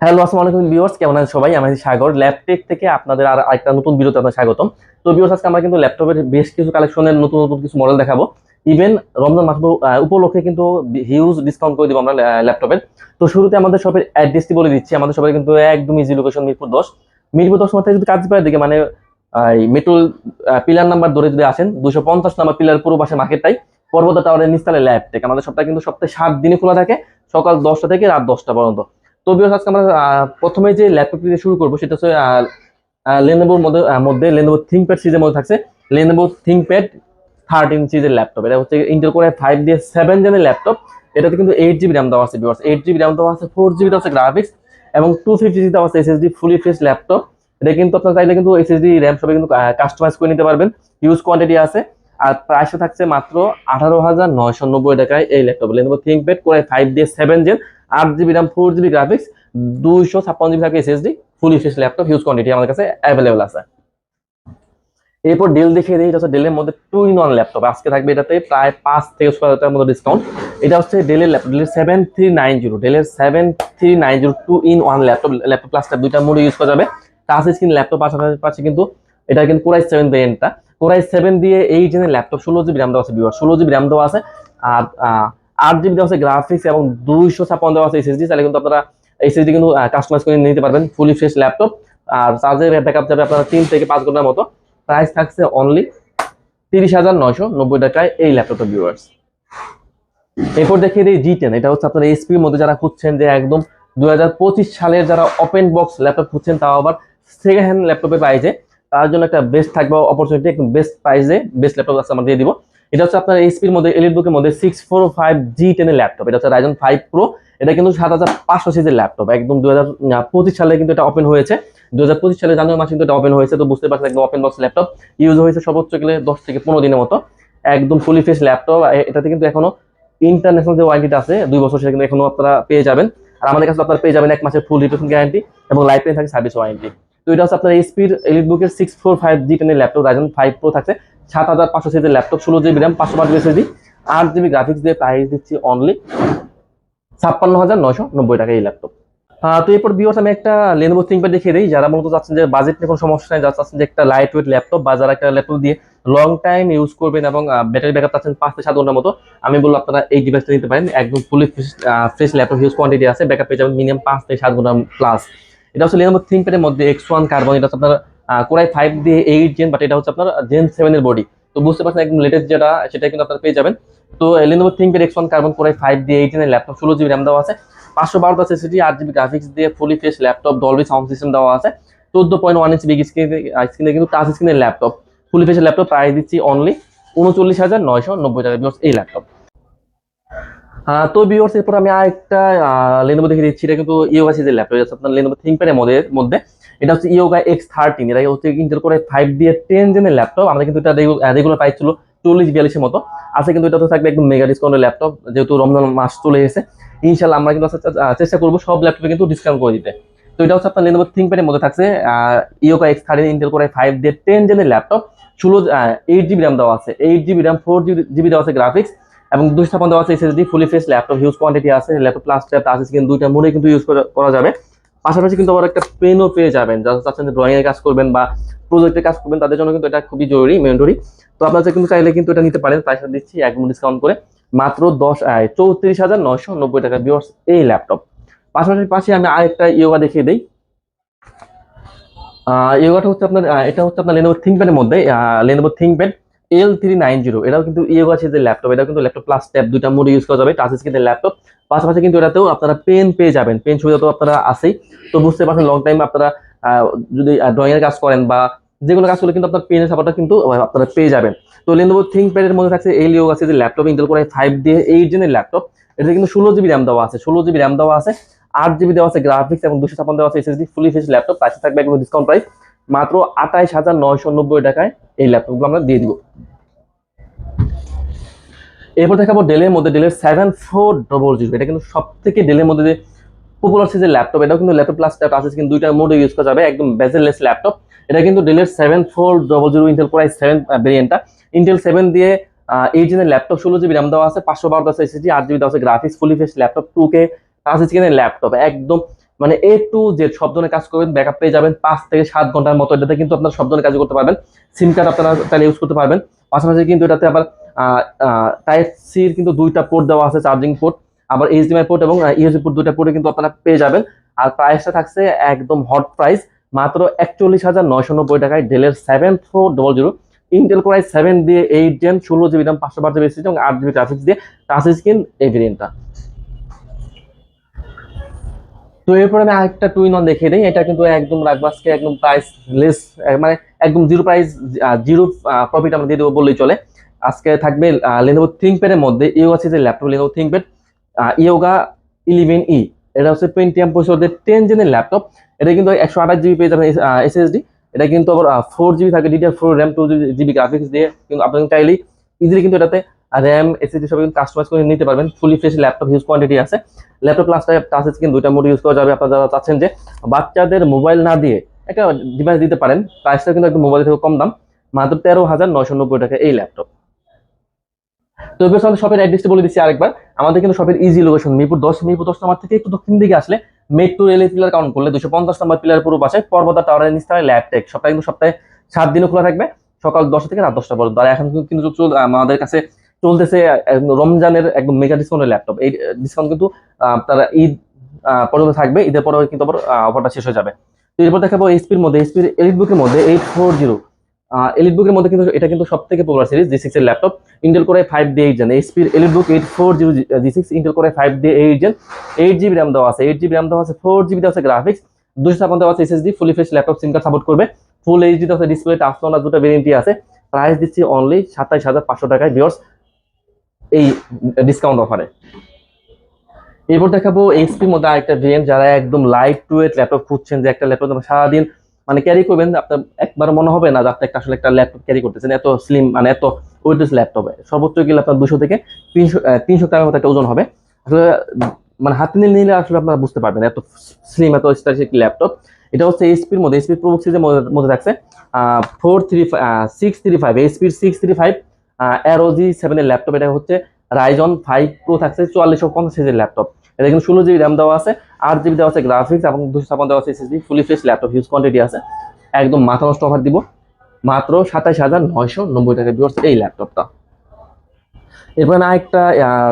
Hello, আসসালামু আলাইকুম viewers, কেমন আছেন সবাই? আমি সাগর ল্যাপটেক থেকে আপনাদের আর একটা নতুন ভিডিওতে আপনাদের স্বাগতম। তো ভিউয়ার্স, আজকে আমরা কিন্তু ল্যাপটপের বেশ কিছু কালেকশনের নতুন নতুন কিছু মডেল দেখাবো। ইভেন রমজান মাস উপলক্ষে কিন্তু হিউজ ডিসকাউন্ট করে দিব আমরা ল্যাপটপের। তো শুরুতে আমাদের শপের অ্যাড্রেসটি বলে দিচ্ছি। আমাদের শপের কিন্তু একদম ইজি লোকেশন মিরপুর 10 মাথায় যদি কাজ পাওয়ার দিকে মানে মেট্রো পিলার নাম্বার ধরে যদি আসেন 250 নাম্বার পিলার পুরো পাশে মার্কেটটাই পর্বতা টাওয়ারের নিচতলায় ল্যাপটেক। আমাদের শপটা কিন্তু সপ্তাহে 7 দিনে খোলা থাকে, সকাল 10টা থেকে রাত 10টা পর্যন্ত। তো ভিউয়ার্স, আজকে আমরা প্রথমে যে ল্যাপটপ দিয়ে শুরু করবো সেটা হচ্ছে লেনোভোর মধ্যে লেনোভো থিংকপ্যাড সিরিজের মধ্যে থাকছে লেনোভো থিংকপ্যাড 13 সিরিজের ল্যাপটপ। এটা হচ্ছে ইন্টেল কোর i5 দিয়ে 7 জেনের ল্যাপটপ। এটাতে কিন্তু 8 জিবি র্যাম দেওয়া আছে ভিউয়ার্স, 8 জিবি র্যাম দেওয়া আছে, 4 জিবি দেওয়া আছে গ্রাফিক্স এবং 250 দেওয়া আছে এসএসডি ফুলি ফ্রেশ ল্যাপটপ। এটা কিন্তু আপনার চাইলে কিন্তু এসএসডি র্যাম সবাই কিন্তু কাস্টমাইজ করে নিতে পারবেন, হিউজ কোয়ান্টিটি আছে। আর প্রাইসও থাকছে মাত্র 18,990 টাকায় এই laptop Lenovo ThinkPad core i5 দিয়ে 7 gen, 8 GB RAM, 4 GB graphics, 256 GB থাকে SSD, fully fresh laptop, huge quantity আমাদের কাছে অ্যাভেলেবল আছে। এরপর ডেল দেখিয়ে দিই, এটা হচ্ছে ডেলের মধ্যে 2-in-1 ল্যাপটপ। আজকে থাকবে এটাতে প্রায় 5 থেকে 6 হাজার টাকার মতো ডিসকাউন্ট। এটা হচ্ছে ডেলের ল্যাপটপ, ডেলের 7390, ডেলের 7390 2-in-1 ল্যাপটপ। ল্যাপটপ প্লাস দুইটা মোডে ইউজ করা যাবে। টাচ স্ক্রিন ল্যাপটপ পাশাপাশি কিন্তু এটা কিন্তু কোরাই 7 ভেরিয়েন্টটা, কোরাই 7 দিয়ে 8 জেনের ল্যাপটপ, 16 জিবি র্যাম দেওয়া আছে ভিউয়ার, 16 জিবি র্যাম দেওয়া আছে। আর 8 জিবি দেওয়া আছে গ্রাফিক্স এবং 256 দেওয়া আছে এসএসডি। তাহলে কিন্তু আপনারা এসএসডি কিন্তু কাস্টমাইজ করে নিতে পারবেন, ফুলি ফ্রেশ ল্যাপটপ। আর চার্জের ব্যাকআপ যাবে আপনারা 3 থেকে 5 ঘন্টার মতো। প্রাইস থাকছে অনলি 30,990 টাকায় এই ল্যাপটপটা ভিউয়ার্স। এরপর দেখিয়ে দিই জি10। এটা হচ্ছে আপনার এইচপির মধ্যে যারা খুঁজছেন যে একদম 2025 সালের যারা ওপেন বক্স ল্যাপটপ খুঁজছেন, তাও আবার সেকেন্ড হ্যান্ড ল্যাপটপের প্রাইসে, তার জন্য একটা বেস্ট থাকবে অপরচুনিটি, একদম বেস্ট প্রাইসে বেস্ট ল্যাপটপ আছে আমরা দিয়ে দিব। এটা হচ্ছে আপনার এইচপির মধ্যে এলিটবুকের মধ্যে 645 G10 এর ল্যাপটপ। এটা হচ্ছে রাইজন 5 প্রো। এটা কিন্তু 7500 সিরিজের ল্যাপটপ, একদম 2025 সালে কিন্তু এটা ওপেন হয়েছে। 2025 সালে জানুয়ারি মাসে কিন্তু এটা ওপেন হয়েছে। তো বুঝতে পারছেন একদম ওপেন বক্স ল্যাপটপ, ইউজ হয়েছে সর্বোচ্চ গেলে 10 থেকে 15 দিনের মতো। একদম ফুলি ফ্রেশ ল্যাপটপ। এটাতে কিন্তু এখনো ইন্টারন্যাশনাল যে ওয়ারেন্টিটা আছে 2 বছর, সেটা কিন্তু এখনো আপনারা পেয়ে যাবেন। আর আমাদের কাছে আপনারা পেয়ে যাবেন 1 মাসের ফুল রিপ্লেসমেন্ট গ্যারান্টি এবং লাইফ টাইম থাকে সার্ভিস ওয়ারেন্টি। তো এটা হচ্ছে আপনার এইচপির এলিটবুকের 645 G10 এর ল্যাপটপ, রাইজন 5 প্রো থাকছে, 7500 সিরিজের laptop, 16 GB RAM, 512 SSD, 8 GB graphics দিয়ে প্রাইস দিচ্ছি অনলি 56,990 টাকা এই ল্যাপটপ। তো এরপর ভিউয়ার্স, আমি একটা লেনোভো থিংকপ্যাড দেখিয়ে দিই। যারা মূলত চাচ্ছেন যে বাজেট নিয়ে কোনো সমস্যা নেই, যারা চাচ্ছেন যে একটা লাইট ওয়েট ল্যাপটপ বা যারা একটা ল্যাপটপ দিয়ে লং টাইম ইউজ করবেন এবং ব্যাটারি ব্যাকআপ চাচ্ছেন 5 থেকে 7 ঘন্টার মতো, আমি বলবো আপনারা এই ডিভাইসটা নিতে পারেন। একদম fully fresh laptop, huge quantity আছে, ব্যাকআপ পেয়ে যাবেন মিনিমাম 5 থেকে 7 ঘন্টা প্লাস। এটা হচ্ছে লেনোভো থিংকপ্যাডের মধ্যে X1 কার্বন। এটা হচ্ছে আপনার কোরাই 5 দিয়ে 8 জেন, বাট এটা হচ্ছে আপনার জেন 7 এর বডি। তো বুঝতে পারছেন একদম লেটেস্ট যেটা, সেটা কিন্তু আপনারা পেয়ে যাবেন। তো Lenovo ThinkPad X1 carbon core i 5 দিয়ে 8 জেনের ল্যাপটপ, 16 জিবি র্যাম দেওয়া আছে, 512 এসএসডি, 8 জিবি গ্রাফিক্স দিয়ে fully fresh laptop, Dolby sound system দেওয়া আছে, 14.1 ইঞ্চি বিগ স্ক্রিনে কিন্তু টাচ স্ক্রিনের laptop, fully fresh laptop. Price দিচ্ছি অনলি 39,990 টাকা এই ল্যাপটপ। তো ভিউয়ার্স, এরপর আমি আরেকটা লেনোভো দেখে দিচ্ছি। এটা কিন্তু ইয়োগা সিরিজের ল্যাপটপ, এটা আপনার লেনোভো থিংকপ্যাডের মধ্যে এটা হচ্ছে ইয়োগা X13। এটা হচ্ছে ইন্টেল কোর i5 দিয়ে 10 জেনের ল্যাপটপ। আমাদের কিন্তু এটা রেগুলার প্রাইস ছিল 40-42 মতো আছে, কিন্তু এটা তো থাকবে একদম মেগা ডিসকাউন্টের ল্যাপটপ, যেহেতু রমজান মাস চলে এসেছে। ইনশাল্লাহ আমরা কিন্তু চেষ্টা করবো সব ল্যাপটপে কিন্তু ডিসকাউন্ট করে দিতে। তো এটা হচ্ছে আপনার লেনোভো থিংকপ্যাডের মধ্যে থাকছে yoga X13 Intel core i5 দিয়ে 10 জেনের ল্যাপটপ, 8 জিবি র্যাম দেওয়া আছে, 8 জিবি র্যাম, 4 জিবি দেওয়া আছে গ্রাফিক্স এবং 256 দেওয়া আছে SSD, fully fresh laptop, huge quantity আছে। Laptop plus tab touch screen দুইটা মোডে কিন্তু ইউজ করা যাবে। পাশাপাশি কিন্তু আবার একটা পেনও পেয়ে যাবেন, যারা চাচ্ছেন যে ড্রয়িং এর কাজ করবেন বা প্রজেক্টের কাজ করবেন, তাদের জন্য কিন্তু এটা খুবই জরুরি, ম্যান্ডেটরি। তো আপনারা কিন্তু চাইলে কিন্তু এটা নিতে পারেন, প্রাইসটা দিচ্ছি একদম ডিসকাউন্ট করে মাত্র 34,990 টাকা ভিউয়ার্স এই ল্যাপটপ। পাশাপাশি আমি আরেকটা ইয়োগা দেখিয়ে দিই। ইয়োগাটা হচ্ছে আপনার এটা হচ্ছে আপনার লেনোভো থিংকপ্যাডের মধ্যে লেনোভো থিংকপ্যাড L390। এটাও কিন্তু ইয়োগা সিরিজের ল্যাপটপ। এটা কিন্তু ল্যাপটপ প্লাস ট্যাব দুইটা মোডে ইউজ করা যাবে, টাচ স্ক্রিনের ল্যাপটপ। পাশাপাশি কিন্তু এটাতেও আপনারা পেন পেয়ে যাবেন, পেন সুবিধা তো আপনারা আছেই। তো বুঝতে পারছেন লং টাইম আপনারা যদি ড্রয়িং এর কাজ করেন বা যেগুলো কাজ করলে কিন্তু আপনার পেনের সাপোর্টটা কিন্তু আপনারা পেয়ে যাবেন। তো লেনোভো থিংকপ্যাডের মধ্যে থাকছে এই ইয়োগা সিরিজের ল্যাপটপ, ইন্টেল কোর i5 দিয়ে 8 জেনের ল্যাপটপ। এটা কিন্তু 16 জিবি র্যাম দেওয়া আছে, 16 জিবি র্যাম দেওয়া আছে, 8 জিবি দেওয়া আছে গ্রাফিক্স এবং 256 দেওয়া আছে SSD, fully fresh laptop. Price থাকবে একদম ডিসকাউন্ট প্রাইস মাত্র 28,990 টাকায় এই ল্যাপটপগুলো আমরা দিয়ে দিব। এরপর দেখাবো ডেলের মধ্যে ডেলের 7400। এটা কিন্তু সব থেকে ডেলের মধ্যে যে পপুলার সিরিজের ল্যাপটপ। এটাও কিন্তু ল্যাপটপ প্লাস ট্যাব আছে, কিন্তু দুইটা মোডে ইউজ করা যাবে, একদম বেজেললেস ল্যাপটপ। এটা কিন্তু ডেলের 7400 ইন্টেল কোর i7 ভেরিয়েন্টটা, ইন্টেল 7 দিয়ে 8 জেনের ল্যাপটপ, 16 জিবি র্যাম দেওয়া আছে, 512 এসএসডি, 8 জিবি দেওয়া আছে graphics, fully fresh laptop, 2K touch স্ক্রিনের ল্যাপটপ, একদম মানে A to Z সব ধরনের কাজ করবেন, ব্যাকআপ পেয়ে যাবেন 5 থেকে 7 ঘন্টার মতো। এটাতে কিন্তু আপনার সব ধরনের কাজ করতে পারবেন। সিম কার্ড আপনারা চাইলে ইউজ করতে পারবেন। পাশাপাশি কিন্তু এটাতে আবার টাইপ সির কিন্তু 2টা পোর্ট দেওয়া আছে, চার্জিং পোর্ট, আবার এইচডিএমআই পোর্ট এবং ইউএসবি পোর্ট, 2টা পোর্টে কিন্তু আপনারা পেয়ে যাবেন। আর প্রাইসটা থাকছে একদম হট প্রাইস, মাত্র 41,990 টাকায় ডেলের 7400 ইন্টেল কোর i7 দিয়ে 8 gen 16 GB RAM 512 GB SSD এবং 8 জিবি গ্রাফিক্স দিয়ে টাচ স্ক্রিন এই ভেরিয়েন্টটা। তো এরপর আমি আরেকটা টু ইন ওয়ান দেখিয়ে দিই। এটা কিন্তু একদম রাখবো আজকে একদম প্রাইস লেস, মানে একদম জিরো প্রাইস, জিরো প্রফিট আমরা দিয়ে দেবো বললেই চলে। আজকে থাকবে লেনোভো থিংকপ্যাড এর মধ্যে ইউ আছে যে laptop, Lenovo ThinkPad yoga 11E। এটা হচ্ছে পেন্টিয়াম প্রসেসরের 10 জেনের ল্যাপটপ। এটা কিন্তু 128 জিবি পেয়ে যাবেন এসএসডি। এটা কিন্তু আবার 4 জিবি থাকে DDR4 র্যাম, 2 জিবি গ্রাফিক্স দিয়ে কিন্তু আপনি চাইলেই ইজিলি কিন্তু এটাতে র্যাম এসএসডি সব কিন্তু কাস্টমাইজ করে নিতে পারবেন। Fully fresh laptop, huge quantity আছে। ল্যাপটপ প্লাস টাচ স্ক্রিন 2টা মোড ইউজ করা যাবে। আপনারা যারা চাচ্ছেন যে বাচ্চাদের মোবাইল না দিয়ে একটা ডিভাইস দিতে পারেন, প্রাইসটা কিন্তু একদম মোবাইল থেকে কম দাম, মাত্র 13,990 টাকা এই ল্যাপটপ। তো এবার আমাদের শপের অ্যাড্রেসটা বলে দিচ্ছি আরেকবার। আমাদের কিন্তু শপের ইজি লোকেশন মিরপুর 10 নম্বর থেকে একটু দক্ষিণ দিকে আসলে মেট্রো রেল পিলার কাউন্ট করলে 250 নম্বর পিলার পুরো পাশে পর্বতা টাওয়ারের নিচতলায় ল্যাবটেক। সপ্তাহে কিন্তু সপ্তাহে 7 দিনও খোলা থাকবে, সকাল 10টা থেকে রাত 10টা পর্যন্ত। আর এখন কিন্তু আমাদের কাছে চলতেছে রমজানের একদম মেগা ডিসকাউন্টের ল্যাপটপ। এই ডিসকাউন্ট কিন্তু আপনারা ঈদ পর্যন্ত থাকবে, ঈদের পরে কিন্তু আবার অফারটা শেষ হয়ে যাবে। তো এরপর দেখাবো এইচপির মধ্যে, এইচপির এলিটবুকের মধ্যে 840 এলিটবুকের মধ্যে কিন্তু এটা কিন্তু সব থেকে পপুলার সিরিজ G6 এর ল্যাপটপ। ইন্টেল কোর i5 দিয়ে 8 জেন এইচপির EliteBook 840 G6, Intel core i5 দিয়ে 8 জেন, 8 জিবি র্যাম দেওয়া আছে, 8 জিবি র্যাম দেওয়া আছে, 4 জিবি দেওয়া আছে গ্রাফিক্স, 256 দেওয়া আছে SSD, fully fresh laptop, SIM card support করবে, ফুল এইচডি দেওয়া আছে ডিসপ্লে, টাচ টোনার 2টা ভেরিয়েন্টই আছে। প্রাইস দিচ্ছি অনলি 27,500 টাকায় ভিউয়ার্স এই ডিসকাউন্ট অফারে। এরপর দেখাবো এইচপির মধ্যে আরেকটা ভেরিয়েন্ট, যারা একদম লাইট ওয়েট ল্যাপটপ খুঁজছেন, যে একটা ল্যাপটপ সারাদিন মানে ক্যারি করবেন, আপনার একবার মনে হবে না যে আপনি আসলে একটা ল্যাপটপ ক্যারি করতেছেন, এত স্লিম মানে এত ওয়েটলেস ল্যাপটপে সর্বোচ্চ গেলে আপনার 200 থেকে 300 গ্রামের মতো একটা ওজন হবে। আসলে মানে হাতে নিলে আসলে আপনারা বুঝতে পারবেন এত স্লিম, এত স্টাইলিশ একটি ল্যাপটপ। এটা হচ্ছে এইচপির মধ্যে, এইচপির প্রো সিরিজের মধ্যে থাকছে 635 এইচপির 635 ROG 7 এর ল্যাপটপ। এটা হচ্ছে রাইজন 5 প্রো থাকছে 4450 সিরিজের ল্যাপটপ। এটা কিন্তু 16 জিবি র্যাম দেওয়া আছে, 8 জিবি দেওয়া আছে গ্রাফিক্স এবং 256 দেওয়া আছে SSD, fully fresh laptop, huge quantity আছে। একদম মাথা নষ্ট অফার দিব, মাত্র 27,990 টাকা ভিউয়ার্স এই ল্যাপটপটা। এরপর না একটা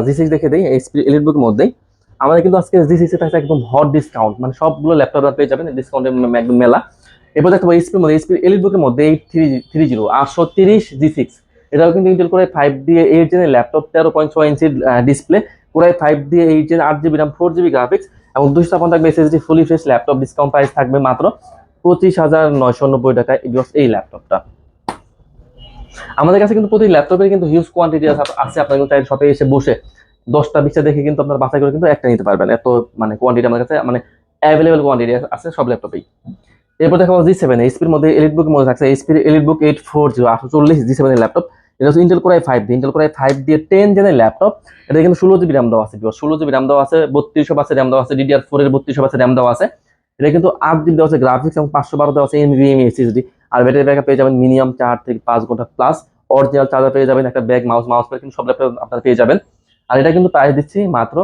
G6 দেখে দিই এইচপি এলিটবুকের মধ্যেই। আমাদের কিন্তু আজকে G6 এ থাকছে একদম হট ডিসকাউন্ট, মানে সবগুলো ল্যাপটপ পেয়ে যাবেন ডিসকাউন্টের একদম মেলা। এরপর দেখো এইচপির মধ্যে, এইচপি এলিটবুকের মধ্যে 8330 830 G6। এটাও কিন্তু ইন্টেল কোর i5 দিয়ে 8 জেনের ল্যাপটপ, 13.6 ইঞ্চির ডিসপ্লে, কোর i5 দিয়ে 8 gen, 8 GB RAM, 4 GB graphics এবং 256 থাকবে SSD, fully fresh laptop. Discount price থাকবে মাত্র 25,990 টাকায় এই ল্যাপটপটা। আমাদের কাছে কিন্তু প্রতি ল্যাপটপের কিন্তু হিউজ কোয়ান্টিটি আছে। আপনার কিন্তু শপে এসে বসে 10টা 20টা দেখে কিন্তু আপনার বাছাই করে কিন্তু একটা নিতে পারবেন, এত মানে কোয়ান্টিটি আমাদের কাছে মানে অ্যাভেলেবল কোয়ান্টিটি আছে সব ল্যাপটপেই। এরপর দেখো G7 এইচপির মধ্যে এলিটবুকের মধ্যে থাকছে এইচপির এলিটবুক 840 840 G7 এর ল্যাপটপ। এটা হচ্ছে ইন্টেল কোর i5 দিয়ে, ইন্টেল কোর i5 দিয়ে 10 জেনের ল্যাপটপ। এটা কিন্তু 16 জিবি র্যাম দেওয়া আছে, 16 জিবি র্যাম দেওয়া আছে, 3200 বাসে র্যাম দেওয়া আছে, DDR4 এর 3200 বাসে র্যাম দেওয়া আছে। এটা কিন্তু 8 জিবি দেওয়া আছে গ্রাফিক্স এবং 512 দেওয়া আছে NVMe SSD। আর ব্যাটারি ব্যাকআপ পেয়ে যাবেন মিনিমাম 4 থেকে 5 ঘন্টা প্লাস। অরিজিনাল চার্জার পেয়ে যাবেন, একটা ব্যাগ, মাউস প্যাড কিন্তু সব ল্যাপটপ আপনারা পেয়ে যাবেন। আর এটা কিন্তু প্রাইস দিচ্ছি মাত্র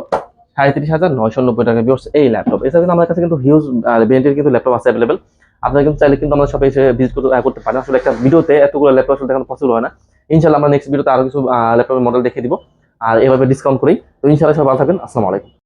37,990 টাকা ভিউয়ার্স এই ল্যাপটপ। এছাড়া কিন্তু আমাদের কাছে কিন্তু হিউজ ব্র্যান্ডের কিন্তু ল্যাপটপ আছে অ্যাভেলেবল। আপনারা কিন্তু চাইলে কিন্তু আমাদের শপে এসে ভিজিট করতে পারেন। আসলে একটা ভিডিওতে এতগুলো ল্যাপটপ আসলে দেখানো পসিবল হয় না। ইনশাআল্লাহ আমরা নেক্সট ভিডিওতে আরো কিছু ল্যাপটপের মডেল দেখিয়ে দিব আর এভাবে ডিসকাউন্ট করি। তো ইনশাআল্লাহ সবাই ভালো থাকবেন। আসসালামু আলাইকুম।